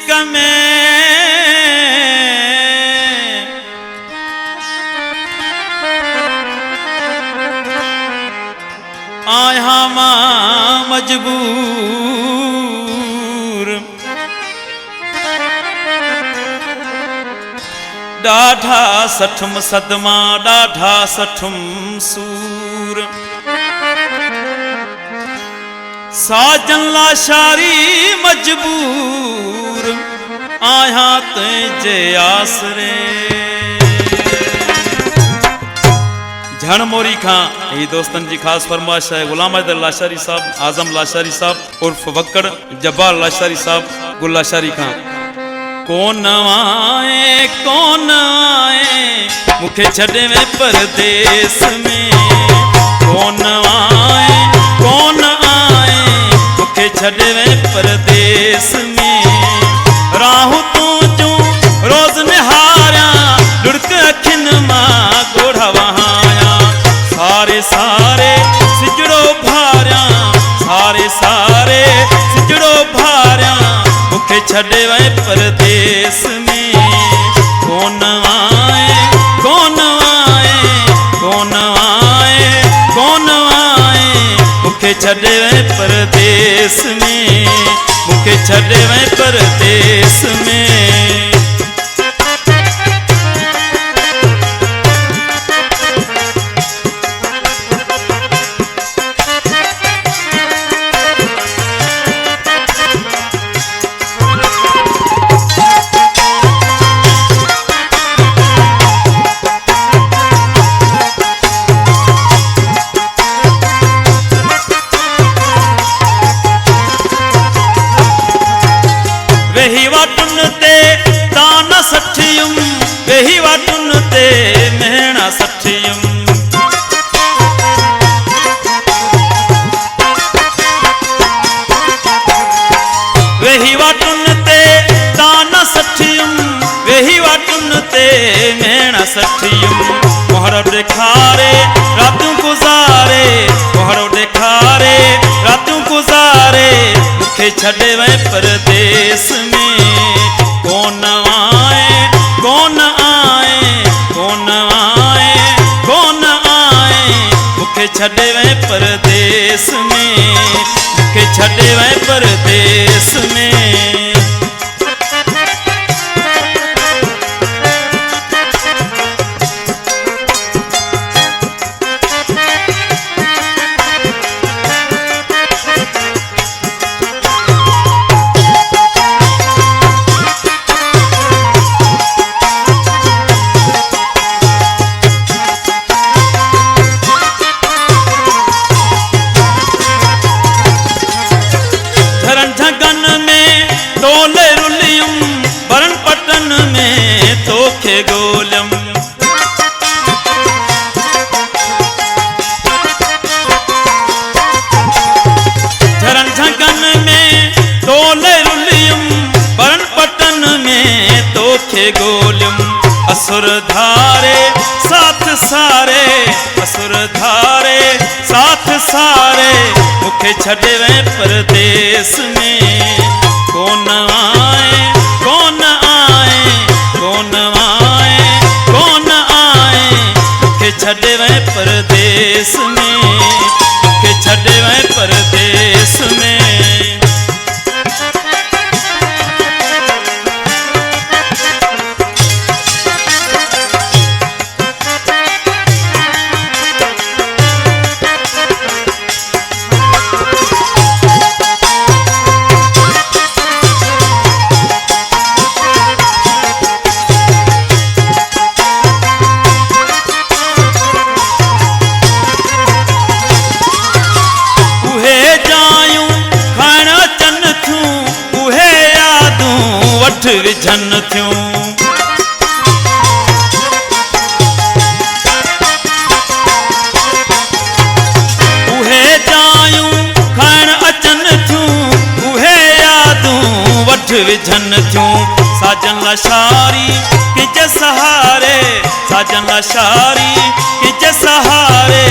इश्क में आया मां मजबूर, ॾाढा सठम सदमा ॾाढा सठम सूर। साजन लाशारी मजबूर आया तुझे आसरे। झण मोरी खां ही दोस्तन जी खास फरमाइश है। गुलाम हैदर लाशारी साहब, आजम लाशारी साहब उर्फ वक्कड़, जब्बार लाशारी साहब, गुल लाशारी खां। कौन आए मुखे छड़े में परदेस में, कौन आए मुखे छड़े में परदेस में। राहू तू जू रोज निहारिया लुड़क अखिन मां गोढ़ा वहाया। सारे सारे सिजड़ो भारिया, सारे सारे सिजड़ो भारिया मुखे छड़े वे परदेस में। कौन आए मुखे छड़े वे परदेस में, मुखे छड़े वे परदेस में। वेही वाटुन ते दाना सठियुम, वेही वाटुन ते मेहणा सठियुम। वेही वाटुन ते दाना सठियुम, वेही वाटुन ते मेहणा सठियुम। मोहरो ॾेखारे रातूं गुज़ारे, मोहरो ॾेखारे रातूं गुज़ारे मुखे छड़े वे परदेस में। कौन आए मुखे छड़े वे परदेस में, मुखे छड़े वे परदेस में। गोलम झरन झगन में तोले रुलियम, बरन पटन में तोखे गोलम। असुर धारे साथ सारे, असुर धारे साथ सारे मुखे छड़े वे परदेस में। कौन आए छड़े वे परदेस में, मुखे छड़े वे परदेस में। विझन थियूं उहे जायूं खाइण अचन थियूं, उहे यादूं वठ विझन थियूं। साजन लाशारी किंहिंजे सहारे, साजन लाशारी किंहिंजे सहारे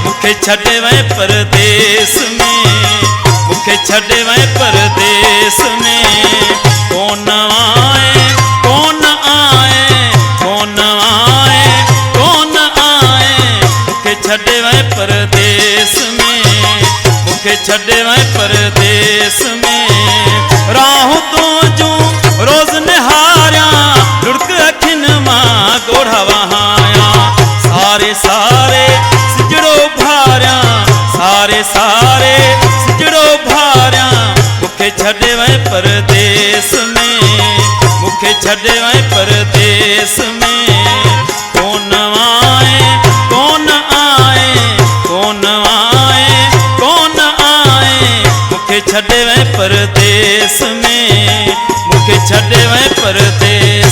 मुखे छड़े वे परदेस में, मुखे छड़े वे परदेस में। कौन छॾे वै परदेस में राहूं तूं जूं रोज़ निहारियां लुढ़क अखियुनि मां ॻोढ़ा वहायां सारे सारे सिजड़ो भारियां सारे सारे सिजड़ो भारियां मूंखे छॾे वै परदेस में मूंखे छॾे वै परदेस में कोन आए कोन आए कोन आए कोन आए मूंखे छॾे वै परदेस में मूंखे छॾे वै परदेस